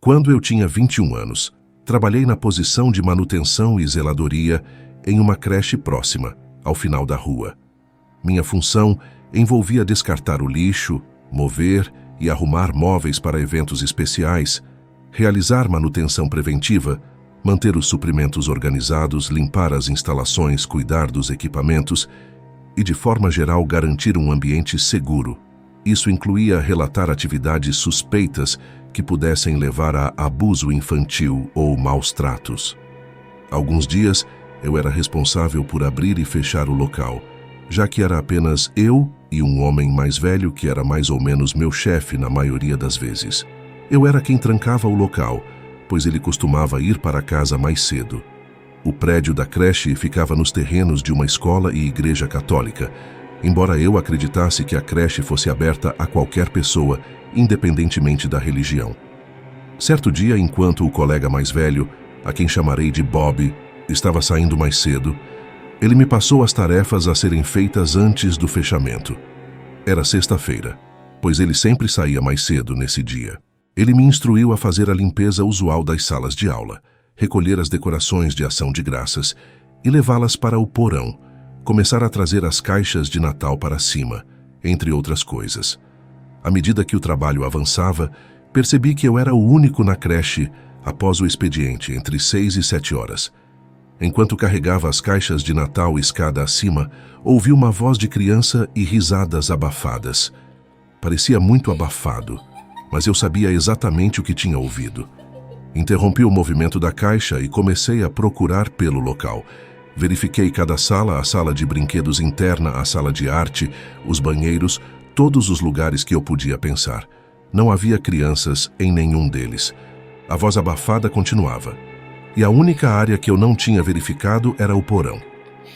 Quando eu tinha 21 anos, trabalhei na posição de manutenção e zeladoria em uma creche próxima, ao final da rua. Minha função envolvia descartar o lixo, mover e arrumar móveis para eventos especiais, realizar manutenção preventiva, manter os suprimentos organizados, limpar as instalações, cuidar dos equipamentos e, de forma geral, garantir um ambiente seguro. Isso incluía relatar atividades suspeitas que pudessem levar a abuso infantil ou maus tratos. Alguns dias, eu era responsável por abrir e fechar o local, já que era apenas eu e um homem mais velho que era mais ou menos meu chefe na maioria das vezes. Eu era quem trancava o local, pois ele costumava ir para casa mais cedo. O prédio da creche ficava nos terrenos de uma escola e igreja católica, embora eu acreditasse que a creche fosse aberta a qualquer pessoa, independentemente da religião. Certo dia, enquanto o colega mais velho, a quem chamarei de Bob, estava saindo mais cedo, ele me passou as tarefas a serem feitas antes do fechamento. Era sexta-feira, pois ele sempre saía mais cedo nesse dia. Ele me instruiu a fazer a limpeza usual das salas de aula, recolher as decorações de ação de graças e levá-las para o porão, começar a trazer as caixas de Natal para cima, entre outras coisas. À medida que o trabalho avançava, percebi que eu era o único na creche após o expediente, entre 6 e 7 horas. Enquanto carregava as caixas de Natal escada acima, ouvi uma voz de criança e risadas abafadas. Parecia muito abafado, mas eu sabia exatamente o que tinha ouvido. Interrompi o movimento da caixa e comecei a procurar pelo local. Verifiquei cada sala, a sala de brinquedos interna, a sala de arte, os banheiros, todos os lugares que eu podia pensar. Não havia crianças em nenhum deles. A voz abafada continuava. E a única área que eu não tinha verificado era o porão.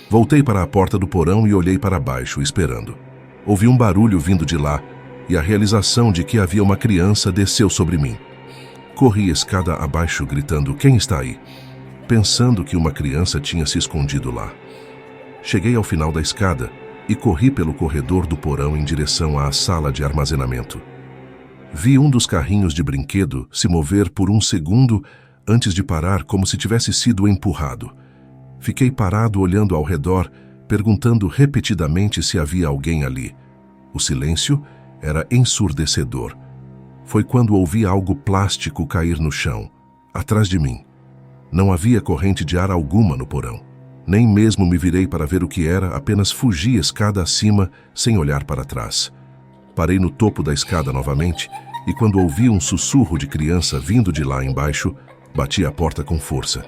Voltei para a porta do porão e olhei para baixo, esperando. Ouvi um barulho vindo de lá e a realização de que havia uma criança desceu sobre mim. Corri escada abaixo gritando, "Quem está aí?", pensando que uma criança tinha se escondido lá. Cheguei ao final da escada e corri pelo corredor do porão em direção à sala de armazenamento. Vi um dos carrinhos de brinquedo se mover por um segundo antes de parar, como se tivesse sido empurrado. Fiquei parado olhando ao redor, perguntando repetidamente se havia alguém ali. O silêncio era ensurdecedor. Foi quando ouvi algo plástico cair no chão, atrás de mim. Não havia corrente de ar alguma no porão. Nem mesmo me virei para ver o que era, apenas fugi escada acima, sem olhar para trás. Parei no topo da escada novamente, e quando ouvi um sussurro de criança vindo de lá embaixo, bati a porta com força.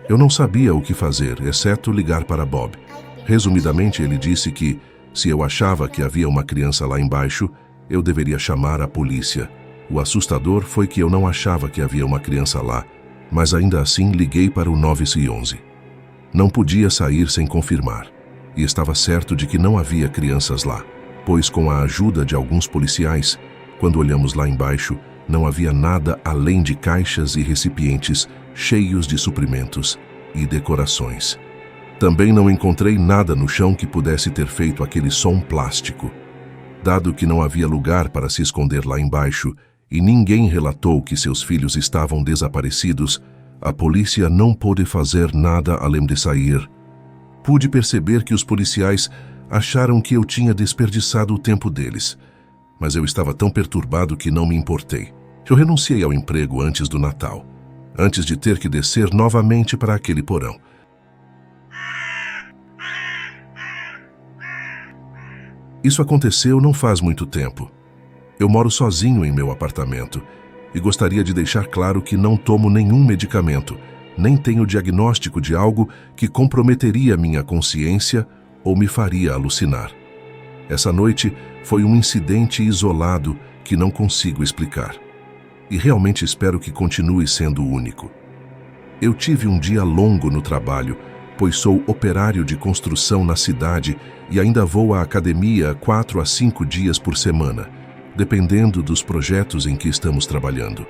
Eu não sabia o que fazer, exceto ligar para Bob. Resumidamente, ele disse que, se eu achava que havia uma criança lá embaixo, eu deveria chamar a polícia. O assustador foi que eu não achava que havia uma criança lá, mas ainda assim liguei para o 911. Não podia sair sem confirmar, e estava certo de que não havia crianças lá, pois com a ajuda de alguns policiais, quando olhamos lá embaixo, não havia nada além de caixas e recipientes cheios de suprimentos e decorações. Também não encontrei nada no chão que pudesse ter feito aquele som plástico. Dado que não havia lugar para se esconder lá embaixo e ninguém relatou que seus filhos estavam desaparecidos, a polícia não pôde fazer nada além de sair. Pude perceber que os policiais acharam que eu tinha desperdiçado o tempo deles, mas eu estava tão perturbado que não me importei. Eu renunciei ao emprego antes do Natal, antes de ter que descer novamente para aquele porão. Isso aconteceu não faz muito tempo. Eu moro sozinho em meu apartamento e gostaria de deixar claro que não tomo nenhum medicamento, nem tenho diagnóstico de algo que comprometeria minha consciência ou me faria alucinar. Essa noite foi um incidente isolado que não consigo explicar. E realmente espero que continue sendo o único. Eu tive um dia longo no trabalho, pois sou operário de construção na cidade e ainda vou à academia 4 a 5 dias por semana, dependendo dos projetos em que estamos trabalhando.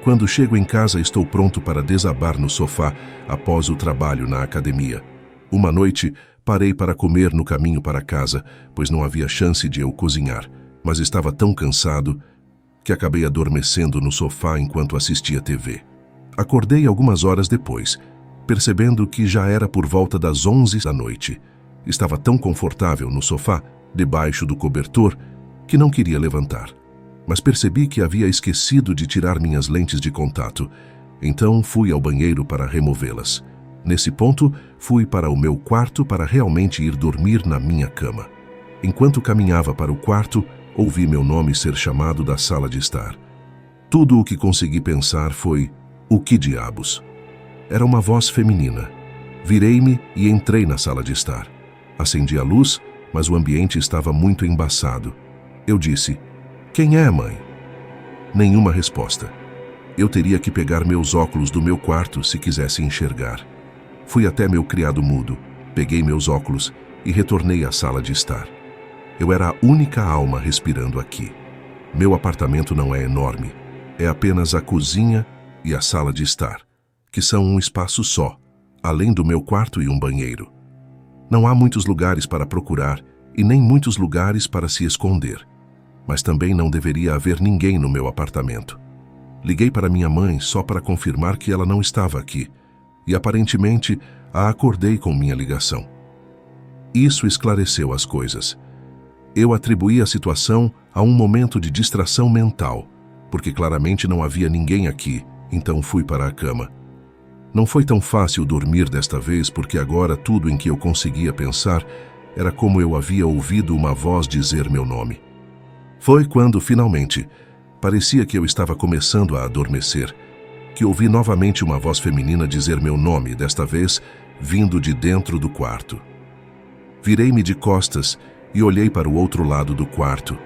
Quando chego em casa, estou pronto para desabar no sofá após o trabalho na academia. Uma noite, parei para comer no caminho para casa, pois não havia chance de eu cozinhar, mas estava tão cansado que acabei adormecendo no sofá enquanto assistia TV. Acordei algumas horas depois, percebendo que já era por volta das 11 da noite. Estava tão confortável no sofá, debaixo do cobertor, que não queria levantar. Mas percebi que havia esquecido de tirar minhas lentes de contato. Então fui ao banheiro para removê-las. Nesse ponto, fui para o meu quarto para realmente ir dormir na minha cama. Enquanto caminhava para o quarto, ouvi meu nome ser chamado da sala de estar. Tudo o que consegui pensar foi: o que diabos? Era uma voz feminina. Virei-me e entrei na sala de estar. Acendi a luz, mas o ambiente estava muito embaçado. Eu disse: "Quem é, mãe?" Nenhuma resposta. Eu teria que pegar meus óculos do meu quarto se quisesse enxergar. Fui até meu criado mudo, peguei meus óculos e retornei à sala de estar. Eu era a única alma respirando aqui. Meu apartamento não é enorme. É apenas a cozinha e a sala de estar, que são um espaço só, além do meu quarto e um banheiro. Não há muitos lugares para procurar e nem muitos lugares para se esconder. Mas também não deveria haver ninguém no meu apartamento. Liguei para minha mãe só para confirmar que ela não estava aqui, e aparentemente a acordei com minha ligação. Isso esclareceu as coisas. Eu atribuí a situação a um momento de distração mental, porque claramente não havia ninguém aqui, então fui para a cama. Não foi tão fácil dormir desta vez, porque agora tudo em que eu conseguia pensar era como eu havia ouvido uma voz dizer meu nome. Foi quando, finalmente, parecia que eu estava começando a adormecer, que ouvi novamente uma voz feminina dizer meu nome, desta vez vindo de dentro do quarto. Virei-me de costas e olhei para o outro lado do quarto.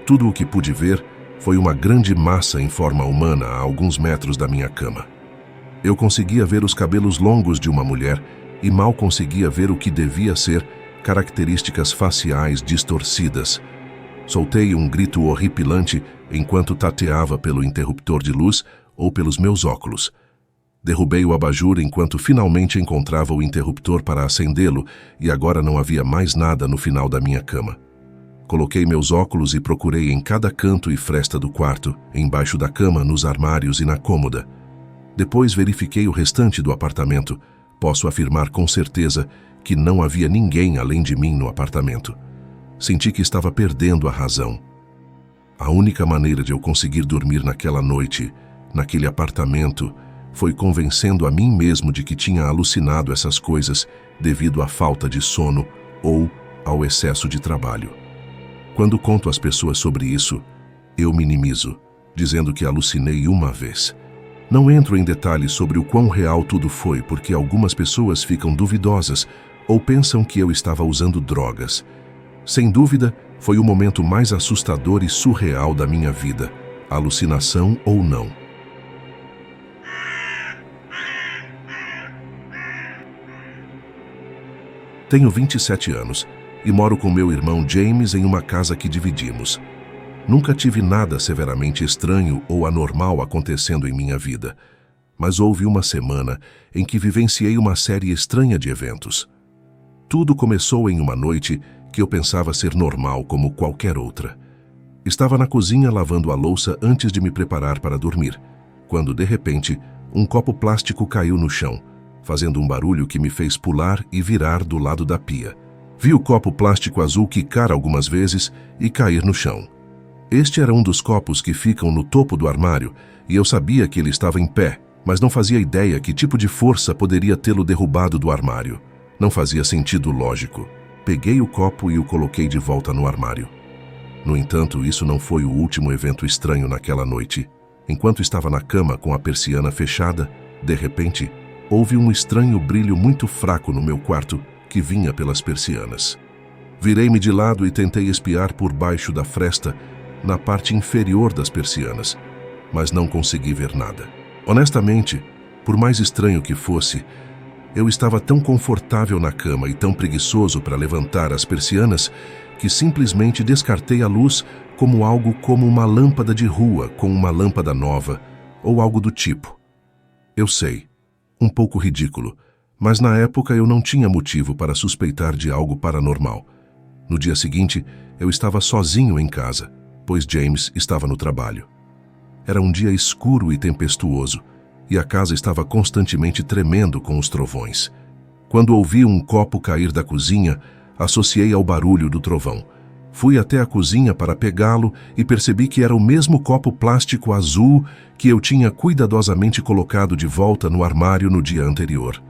Tudo o que pude ver foi uma grande massa em forma humana a alguns metros da minha cama. Eu conseguia ver os cabelos longos de uma mulher e mal conseguia ver o que devia ser características faciais distorcidas. Soltei um grito horripilante enquanto tateava pelo interruptor de luz ou pelos meus óculos. Derrubei o abajur enquanto finalmente encontrava o interruptor para acendê-lo e agora não havia mais nada no final da minha cama. Coloquei meus óculos e procurei em cada canto e fresta do quarto, embaixo da cama, nos armários e na cômoda. Depois verifiquei o restante do apartamento. Posso afirmar com certeza que não havia ninguém além de mim no apartamento. Senti que estava perdendo a razão. A única maneira de eu conseguir dormir naquela noite, naquele apartamento, foi convencendo a mim mesmo de que tinha alucinado essas coisas devido à falta de sono ou ao excesso de trabalho. Quando conto às pessoas sobre isso, eu minimizo, dizendo que alucinei uma vez. Não entro em detalhes sobre o quão real tudo foi, porque algumas pessoas ficam duvidosas ou pensam que eu estava usando drogas. Sem dúvida, foi o momento mais assustador e surreal da minha vida, alucinação ou não. Tenho 27 anos e moro com meu irmão James em uma casa que dividimos. Nunca tive nada severamente estranho ou anormal acontecendo em minha vida, mas houve uma semana em que vivenciei uma série estranha de eventos. Tudo começou em uma noite que eu pensava ser normal como qualquer outra. Estava na cozinha lavando a louça antes de me preparar para dormir, quando, de repente, um copo plástico caiu no chão, fazendo um barulho que me fez pular e virar do lado da pia. Vi o copo plástico azul quicar algumas vezes e cair no chão. Este era um dos copos que ficam no topo do armário e eu sabia que ele estava em pé, mas não fazia ideia que tipo de força poderia tê-lo derrubado do armário. Não fazia sentido lógico. Peguei o copo e o coloquei de volta no armário. No entanto, isso não foi o último evento estranho naquela noite. Enquanto estava na cama com a persiana fechada, de repente, houve um estranho brilho muito fraco no meu quarto que vinha pelas persianas. Virei-me de lado e tentei espiar por baixo da fresta, na parte inferior das persianas, mas não consegui ver nada. Honestamente, por mais estranho que fosse, eu estava tão confortável na cama e tão preguiçoso para levantar as persianas que simplesmente descartei a luz como algo como uma lâmpada de rua com uma lâmpada nova ou algo do tipo. Eu sei, um pouco ridículo, mas na época eu não tinha motivo para suspeitar de algo paranormal. No dia seguinte, eu estava sozinho em casa, pois James estava no trabalho. Era um dia escuro e tempestuoso, e a casa estava constantemente tremendo com os trovões. Quando ouvi um copo cair da cozinha, associei ao barulho do trovão. Fui até a cozinha para pegá-lo e percebi que era o mesmo copo plástico azul que eu tinha cuidadosamente colocado de volta no armário no dia anterior.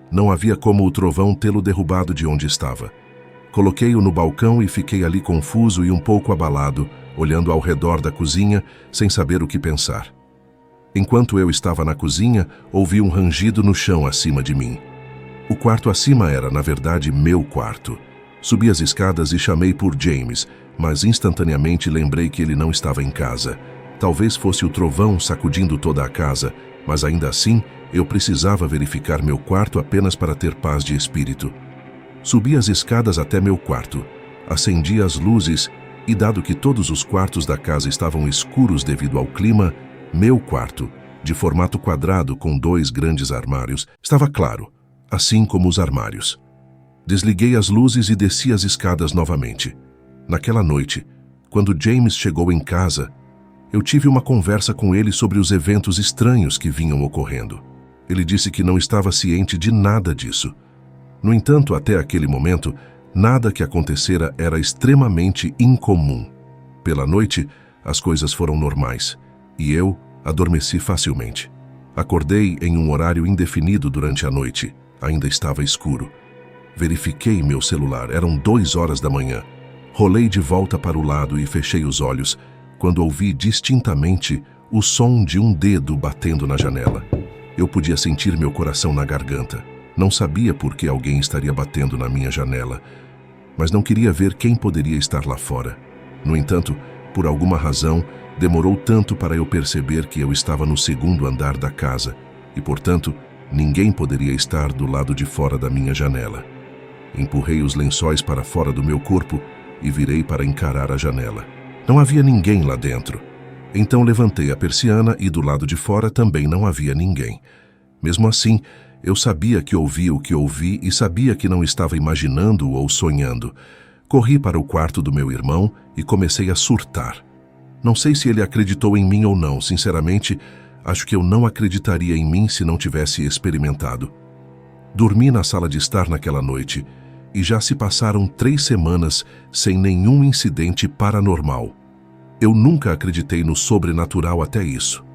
Não havia como o trovão tê-lo derrubado de onde estava. Coloquei-o no balcão e fiquei ali confuso e um pouco abalado, olhando ao redor da cozinha, sem saber o que pensar. Enquanto eu estava na cozinha, ouvi um rangido no chão acima de mim. O quarto acima era, na verdade, meu quarto. Subi as escadas e chamei por James, mas instantaneamente lembrei que ele não estava em casa. Talvez fosse o trovão sacudindo toda a casa, mas ainda assim eu precisava verificar meu quarto apenas para ter paz de espírito. Subi as escadas até meu quarto, acendi as luzes e, dado que todos os quartos da casa estavam escuros devido ao clima, meu quarto, de formato quadrado com 2 grandes armários, estava claro, assim como os armários. Desliguei as luzes e desci as escadas novamente. Naquela noite, quando James chegou em casa, eu tive uma conversa com ele sobre os eventos estranhos que vinham ocorrendo. Ele disse que não estava ciente de nada disso. No entanto, até aquele momento, nada que acontecera era extremamente incomum. Pela noite, as coisas foram normais, e eu adormeci facilmente. Acordei em um horário indefinido durante a noite. Ainda estava escuro. Verifiquei meu celular. Eram 2 horas da manhã. Rolei de volta para o lado e fechei os olhos, quando ouvi distintamente o som de um dedo batendo na janela. Eu podia sentir meu coração na garganta. Não sabia por que alguém estaria batendo na minha janela, mas não queria ver quem poderia estar lá fora. No entanto, por alguma razão, demorou tanto para eu perceber que eu estava no 2º andar da casa e, portanto, ninguém poderia estar do lado de fora da minha janela. Empurrei os lençóis para fora do meu corpo e virei para encarar a janela. Não havia ninguém lá dentro. Então levantei a persiana e do lado de fora também não havia ninguém. Mesmo assim, eu sabia que ouvi o que ouvi e sabia que não estava imaginando ou sonhando. Corri para o quarto do meu irmão e comecei a surtar. Não sei se ele acreditou em mim ou não. Sinceramente, acho que eu não acreditaria em mim se não tivesse experimentado. Dormi na sala de estar naquela noite e já se passaram 3 semanas sem nenhum incidente paranormal. Eu nunca acreditei no sobrenatural até isso.